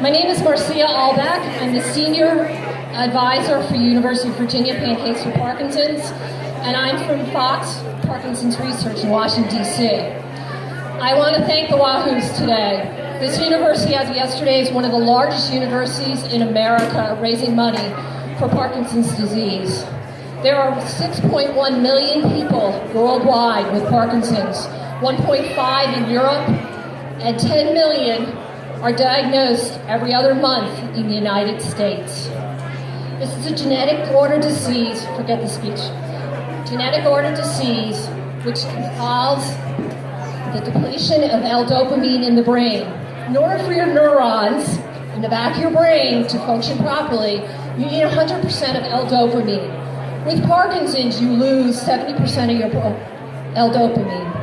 My name is Marcia Aulebach. I'm the Senior Advisor for University of Virginia Pancakes for Parkinson's, and I'm from Fox Parkinson's Research in Washington, D.C. I want to thank the Wahoos today. This university, as of yesterday, is one of the largest universities in America raising money for Parkinson's disease. There are 6.1 million people worldwide with Parkinson's, 1.5 in Europe, and 10 million are diagnosed every other month in the United States. This is a genetic order disease, forget the speech, genetic order disease which involves the depletion of L-dopamine in the brain. In order for your neurons in the back of your brain to function properly, you need 100% of L-dopamine. With Parkinson's, you lose 70% of your L-dopamine.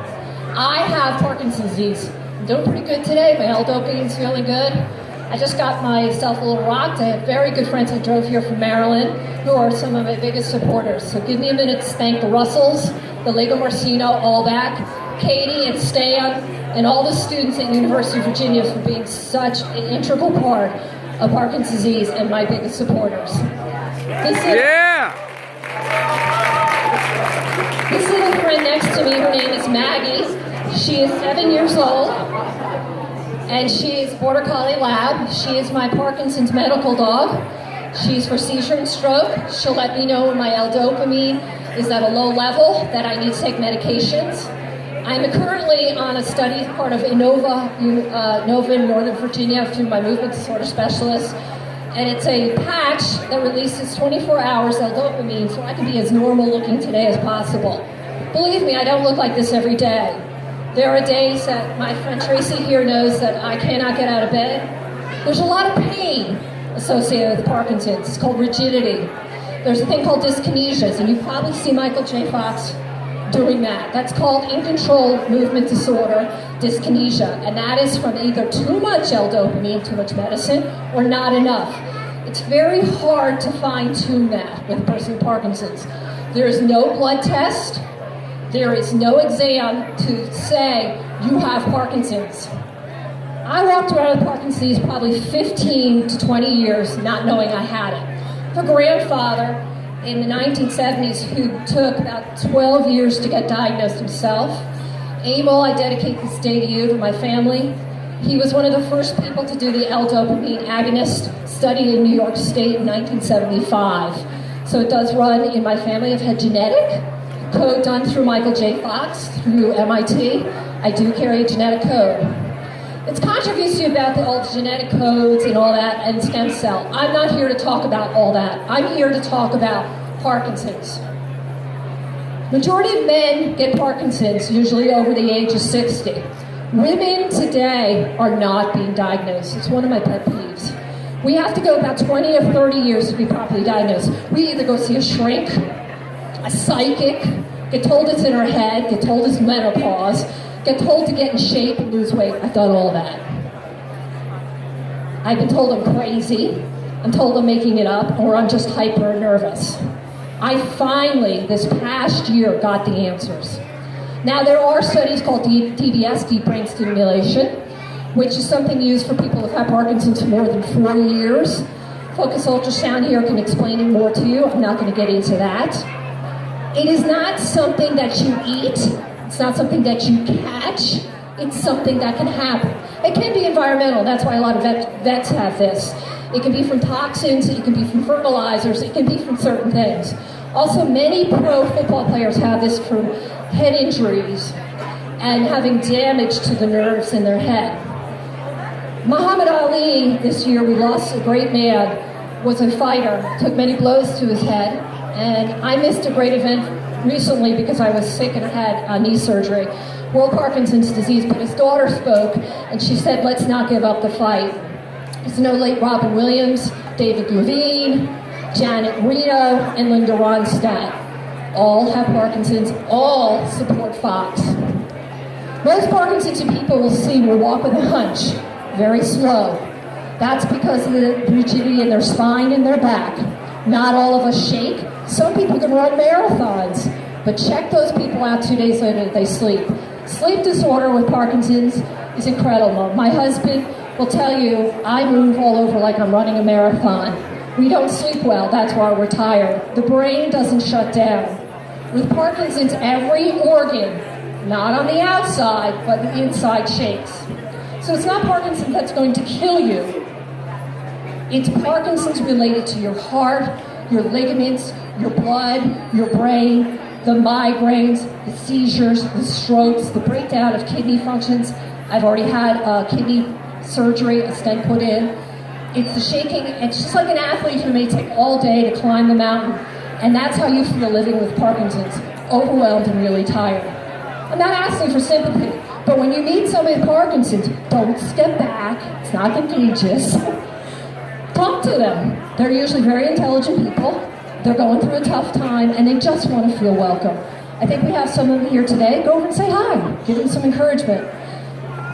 I have Parkinson's disease. I'm doing pretty good today. My L-dopamine's feeling good. I just got myself a little rocked. I have very good friends I drove here from Maryland who are some of my biggest supporters. So give me a minute to thank the Russells, the Lego Marcino, Aulebach, Katie and Stan, and all the students at University of Virginia for being such an integral part of Parkinson's disease and my biggest supporters. This little friend next to me, her name is Maggie. She is 7 years old, and she is Border Collie Lab. She is my Parkinson's medical dog. She's for seizure and stroke. She'll let me know when my L-dopamine is at a low level, that I need to take medications. I'm currently on a study part of Nova in Northern Virginia through my movement disorder specialist. And it's a patch that releases 24 hours L-dopamine so I can be as normal looking today as possible. Believe me, I don't look like this every day. There are days that my friend Tracy here knows that I cannot get out of bed. There's a lot of pain associated with Parkinson's. It's called rigidity. There's a thing called dyskinesias, and you probably see Michael J. Fox doing that. That's called in control movement disorder, dyskinesia, and that is from either too much L-dopamine, too much medicine, or not enough. It's very hard to fine-tune that with a person with Parkinson's. There is no blood test. There is no exam to say you have Parkinson's. I walked around with Parkinson's disease probably 15 to 20 years not knowing I had it. I have a grandfather in the 1970s who took about 12 years to get diagnosed himself. Emil, I dedicate this day to you, to my family. He was one of the first people to do the L-dopamine agonist study in New York State in 1975. So it does run in my family. I've had genetic code done through Michael J. Fox, through MIT. I do carry a genetic code. It's controversy about all the genetic codes and all that and stem cell. I'm not here to talk about all that. I'm here to talk about Parkinson's. Majority of men get Parkinson's, usually over the age of 60. Women today are not being diagnosed. It's one of my pet peeves. We have to go about 20 or 30 years to be properly diagnosed. We either go see a shrink, a psychic, get told it's in her head, get told it's menopause, get told to get in shape and lose weight. I've done all that. I've been told I'm crazy, I'm told I'm making it up, or I'm just hyper nervous. I finally, this past year, got the answers. Now there are studies called DBS, deep brain stimulation, which is something used for people who've had Parkinson's for more than 4 years. Focus ultrasound here can explain it more to you. I'm not going to get into that. It is not something that you eat. It's not something that you catch. It's something that can happen. It can be environmental. That's why a lot of vets have this. It can be from toxins. It can be from fertilizers. It can be from certain things. Also, many pro football players have this from head injuries and having damage to the nerves in their head. Muhammad Ali, this year we lost a great man, was a fighter, took many blows to his head. And I missed a great event recently because I was sick and I had knee surgery, World Parkinson's disease, but his daughter spoke and she said, let's not give up the fight. There's no late Robin Williams, David Levine, Janet Reno, and Linda Ronstadt. All have Parkinson's, all support Fox. Most Parkinson's people will see will walk with a hunch, very slow. That's because of the rigidity in their spine and their back. Not all of us shake. Some people can run marathons, but check those people out 2 days later that they sleep. Sleep disorder with Parkinson's is incredible. My husband will tell you I move all over like I'm running a marathon. We don't sleep well, that's why we're tired. The brain doesn't shut down. With Parkinson's, every organ, not on the outside, but the inside shakes. So it's not Parkinson's that's going to kill you. It's Parkinson's related to your heart, your ligaments, your blood, your brain, the migraines, the seizures, the strokes, the breakdown of kidney functions. I've already had kidney surgery, a stent put in. It's the shaking. It's just like an athlete who may take all day to climb the mountain. And that's how you feel living with Parkinson's, overwhelmed and really tired. I'm not asking for sympathy, but when you meet somebody with Parkinson's, don't step back. It's not contagious. Talk to them. They're usually very intelligent people. They're going through a tough time, and they just want to feel welcome. I think we have some of them here today. Go over and say hi. Give them some encouragement.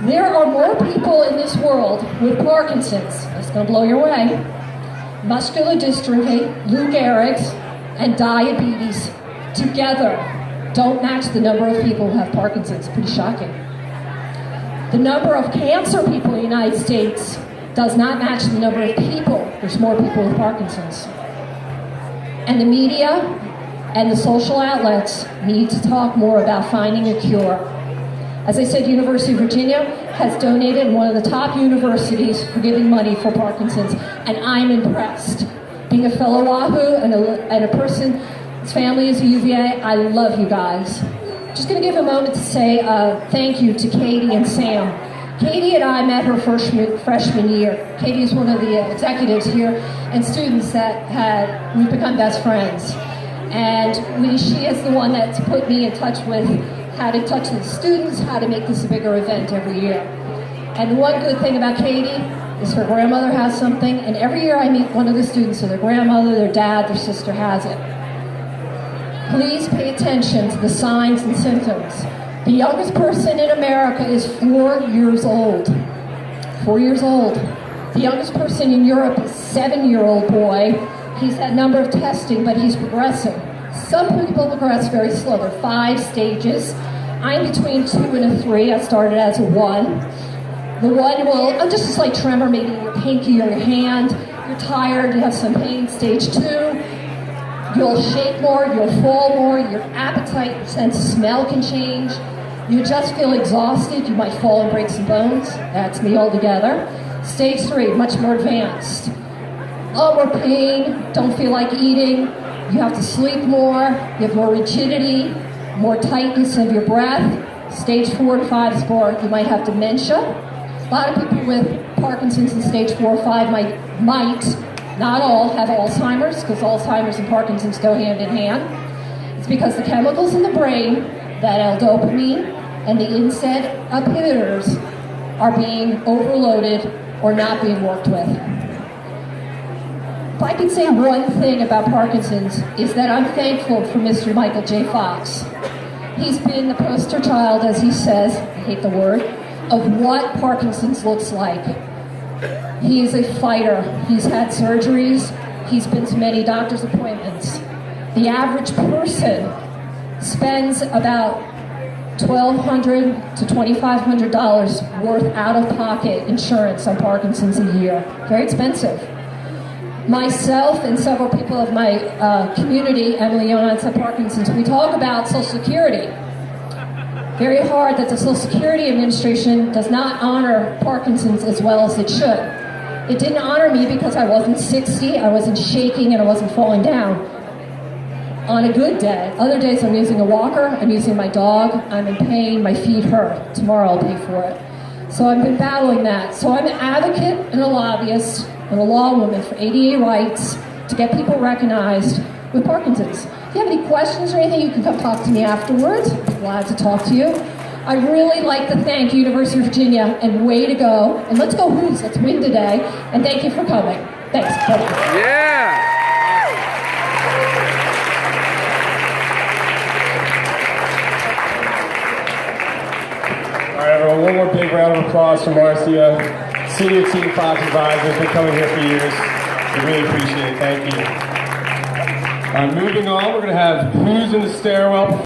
There are more people in this world with Parkinson's. That's going to blow your way. Muscular dystrophy, Lou Gehrig's, and diabetes together don't match the number of people who have Parkinson's. Pretty shocking. The number of cancer people in the United States does not match the number of people. There's more people with Parkinson's. And the media and the social outlets need to talk more about finding a cure. As I said, University of Virginia has donated, one of the top universities, for giving money for Parkinson's, and I'm impressed. Being a fellow Wahoo and a person whose family is a UVA, I love you guys. Just going to give a moment to say thank you to Katie and Sam. Katie and I met her freshman year. Katie is one of the executives here and students that we've become best friends. And she is the one that's put me in touch with how to touch the students, how to make this a bigger event every year. And the one good thing about Katie is her grandmother has something, and every year I meet one of the students, so their grandmother, their dad, their sister has it. Please pay attention to the signs and symptoms. The youngest person in America is 4 years old. 4 years old. The youngest person in Europe is a 7-year-old boy. He's had a number of testing, but he's progressing. Some people progress very slow. There are 5 stages. I'm between 2 and a 3. I started as a 1. The 1 will, just a slight tremor, maybe in your pinky or your hand. You're tired, you have some pain. Stage 2, you'll shake more, you'll fall more, your appetite, your sense of smell can change. You just feel exhausted, you might fall and break some bones. That's me altogether. Stage 3, much more advanced. A lot more pain, don't feel like eating, you have to sleep more, you have more rigidity, more tightness of your breath. Stage 4 to 5 is more, you might have dementia. A lot of people with Parkinson's in stage 4 or 5 might, not all, have Alzheimer's, because Alzheimer's and Parkinson's go hand in hand. It's because the chemicals in the brain, that L-dopamine and the NSAID inhibitors, are being overloaded or not being worked with. If I can say one thing about Parkinson's, is that I'm thankful for Mr. Michael J. Fox. He's been the poster child, as he says, I hate the word, of what Parkinson's looks like. He is a fighter. He's had surgeries. He's been to many doctor's appointments. The average person spends about $1,200 to $2,500 worth out-of-pocket insurance on Parkinson's a year. Very expensive. Myself and several people of my community, Emily Yonan said Parkinson's, we talk about Social Security. Very hard that the Social Security Administration does not honor Parkinson's as well as it should. It didn't honor me because I wasn't 60, I wasn't shaking, and I wasn't falling down. On a good day, other days I'm using a walker, I'm using my dog, I'm in pain, my feet hurt. Tomorrow I'll pay for it. So I've been battling that. So I'm an advocate and a lobbyist and a law woman for ADA rights to get people recognized with Parkinson's. If you have any questions or anything, you can come talk to me afterwards. I'd be glad to talk to you. I'd really like to thank University of Virginia, and way to go. And let's go Hoos, let's win today. And thank you for coming. Thanks. Yeah. All right, everyone, one more big round of applause for Marcia, Senior Team Class Advisor, been coming here for years. We really appreciate it, thank you. Moving on, we're going to have Who's in the Stairwell.